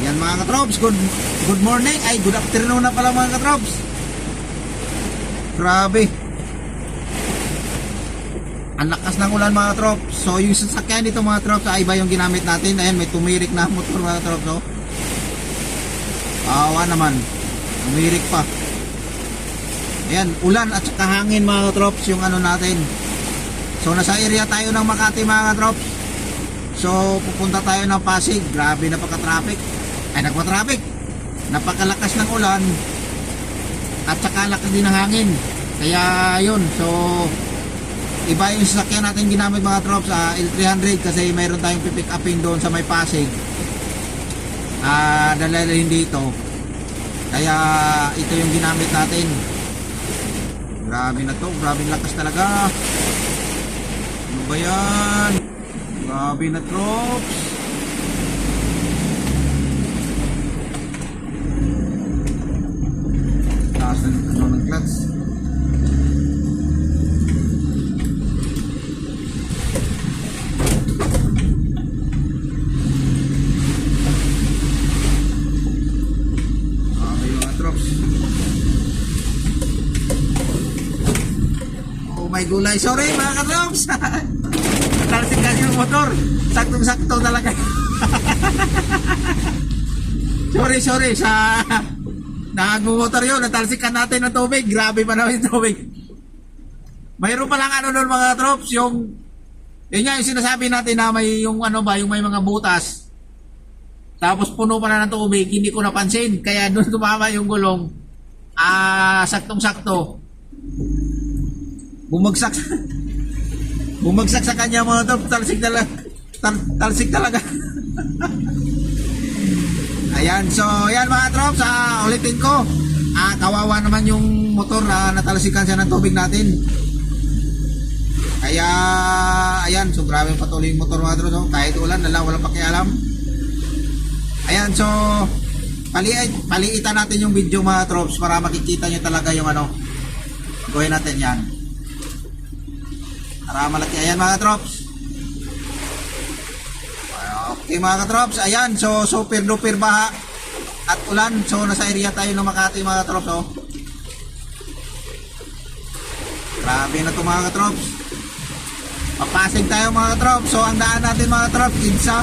Yan mga katrops, good morning, ay good afternoon na pala mga katrops. Grabe. Ang lakas ng ulan mga katrops. So yung sasakyan dito mga katrops, ay iba yung ginamit natin. Ayan, may tumirik na motor mga katrops, no? Awa naman, tumirik pa. Ayan, ulan at saka hangin mga katrops yung ano natin. So nasa area tayo ng Makati mga katrops. So pupunta tayo ng Pasig. Grabe, napaka-traffic. Ay, nagpa-traffic. Napakalakas ng ulan at saka lakas din ng hangin. Kaya yun, so iba yung sasakyan natin ginamit mga trops, L300, kasi mayroon tayong pipick upin doon sa may Pasig. Dalhin dito. Kaya ito yung ginamit natin. Grabe na to, grabe lakas talaga. Ano ba yan? Grabe na trops. Ano ng clutch. Okay mga trops. Oh my gulay, sorry mga katrops. Talsikan yung motor. Saktong sakto talaga. Sorry sa nagmumotor yun, natalsikan natin ng tubig. Grabe pa naman yung tubig. Mayroon pa lang ano nun mga trops, yung yun nga yung sinasabi natin na may yung ano ba, yung may mga butas. Tapos puno pa na ng tubig, hindi ko napansin. Kaya doon tumama yung gulong. Saktong-sakto. Bumagsak. Bumagsak sa kanya mga trops, talsik talaga. Ayan, so yan mga trops, ulitin ko, kawawa naman yung motor na natalsikan siya ng tubig natin. Kaya ayan, so grabe patuloy yung motor mga trops, kahit ulan na lang, walang pakialam. Ayan, so paliitan natin yung video mga trops para makikita nyo talaga yung ano gawin natin yan para malaki. Ayan mga trops. Okay mga katrops, ayan, so super duper baha at ulan. So nasa area tayo ng Makati mga katrops, oh. Grabe na to mga katrops. Papasig tayo mga katrops. So ang daan natin mga katrops, EDSA.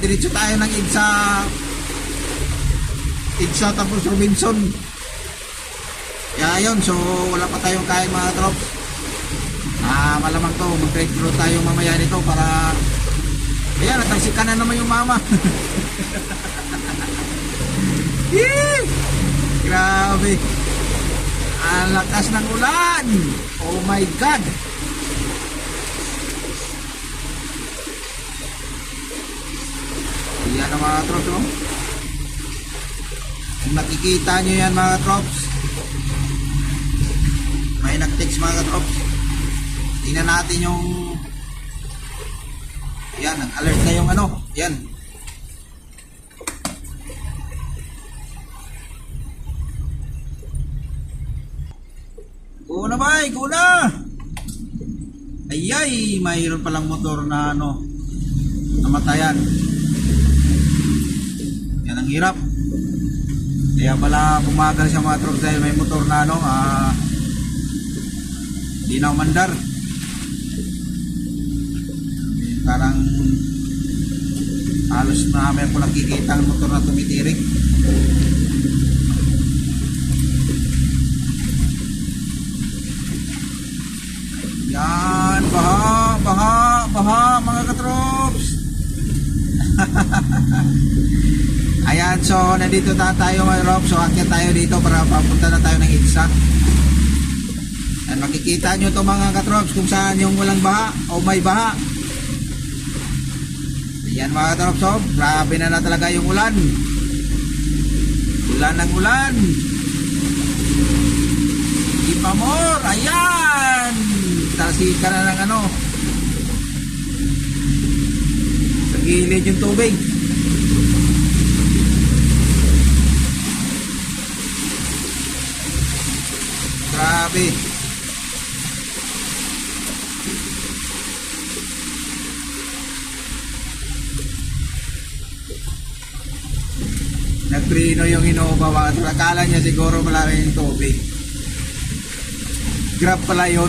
Diretso tayo ng EDSA tapos Robinson. Kaya yun, so wala pa tayong kain mga katrops. Malamang to, mag-break through tayo mamaya nito para ayan, natalsikan na naman yung mama. Grabe. Ang lakas ng ulan. Oh my God. Ayan ang mga trops, oh. Kung nakikita nyo yan mga trops, may nag-text mga trops. Tingnan natin yung yan, nag-alert na yung ano. Yan. Go na bay, go na. Ayay, mayroon palang motor na ano, namatayan. Yan ang hirap. Kaya pala bumagal siya mga trops dahil may motor na ano, di na umandar. Parang halos marami po nakikita ang motor na tumitirik. Yan, baha mga katrops. Ayan, so nandito na tayo mga katrops. So akyat tayo dito para papunta na tayo ng EDSA. Yan, makikita nyo ito mga katrops kung saan yung walang baha o may baha. Ayan mga katrops, oh, grabe na talaga yung ulan. Ulan ng ulan. Ipamor, ayan. Talsikan na ng ano. Sa gilid yung tubig. Grabe. Nagprino yung Innova mga katrops. Akala niya siguro malaki yung tubig. Grab pala yun.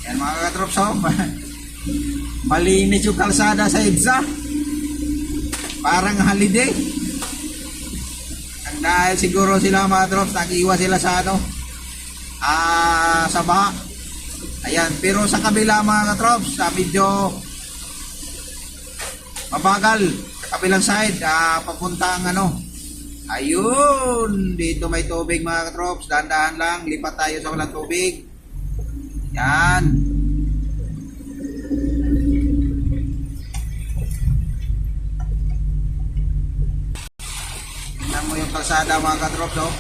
Yan mga katrops, oh. Malinis yung kalsada sa EDSA. Parang holiday. Ang dahil siguro sila mga katrops, nag-iwas sila sa ano, sa baha. Ayan, pero sa kabila mga katrops, medyo mabagal. Sa kabilang side, papunta ang ano. Ayun, dito may tubig mga katrops. Dahan-dahan lang, lipat tayo sa walang tubig. Yan. Tingnan mo yung kalsada mga katrops, oh.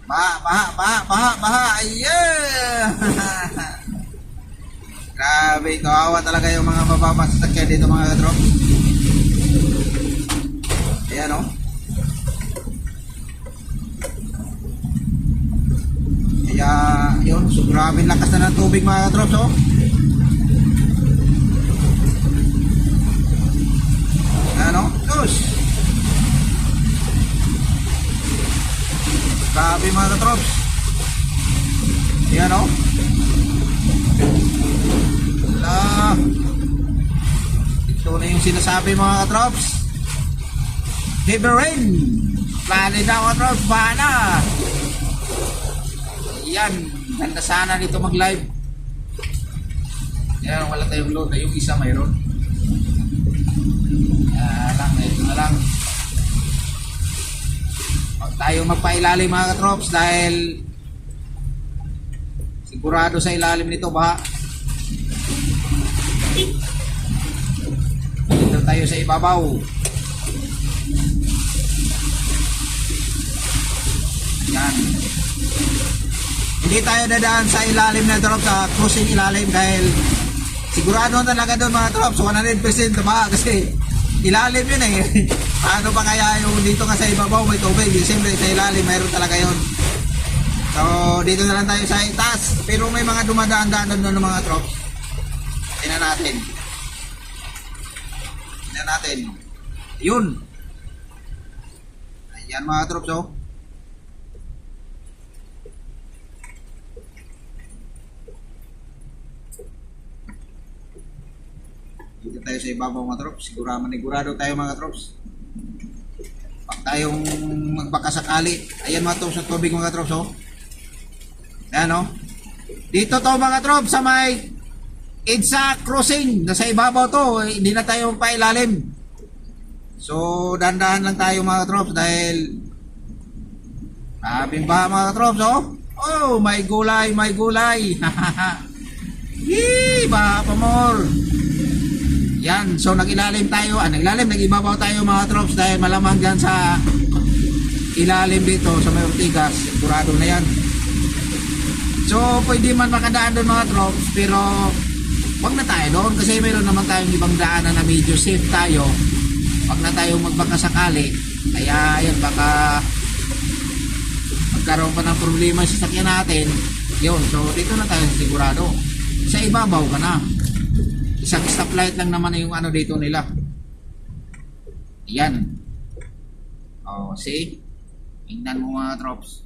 Baha. Yeah! Grabe, kawawa talaga yung mga mababang sasakyan dito mga katrops. Ayan, oh. Kaya, yun, so grabe lakas na ng tubig mga katrops, oh. Ayan, oh. Sus! Grabe mga katrops. Ayan, oh. Wala. Ito na yung sinasabi mga katrops. Heavy rain. Plano na mga katrops. Bana. Ayan. Ganda sana dito mag-live. Ayan, wala tayong load. Yung isa mayroon. Ayan lang. Ito na lang. Huwag tayong magpailalim mga katrops dahil sigurado sa ilalim nito baha. Dito tayo sa ibabaw. Yan. Hindi tayo dadaan sa ilalim na drop, sa cruising ilalim dahil sigurado talaga doon mga drops 100% baha kasi ilalim yun eh. Paano pa kaya yung dito nga sa ibabaw may tubig? Siyempre sa ilalim mayroon talaga yun. So dito na lang tayo sa itaas. Pero may mga dumadaan-daan doon ng mga drops. Tingnan natin. Tingnan natin. Yun. Ayan mga drops, oh. Dito tayo sa ibabaw mga trops. Manigurado tayo mga trops. Pag tayong magbakasakali. Ayan mga trops ng tubig mga trops, oh. Ayan, oh. Dito to mga trops sa may EDSA crossing. Nasa ibabaw to. Hindi na tayo pailalim. So dandahan lang tayo mga trops dahil abing baha mga trops, oh. Oh, may gulay. Yee, baha pa more. Yan, so nag-ilalim tayo, nag-ibabaw tayo mga trops dahil malamang dyan sa ilalim dito sa may Ortigas, sigurado na yan. So pwede man makadaan doon mga trops, pero wag na tayo doon kasi mayroon naman tayong ibang daanan na medyo safe tayo. Wag na tayong magbakasakali, kaya yan baka magkaroon pa ng problema sa sakyan natin. Yun, so dito na tayo sigurado. Sa ibabaw ka na. Isang stoplight lang naman yung ano dito nila. Ayan. Oh, see? Tingnan mo mga trops.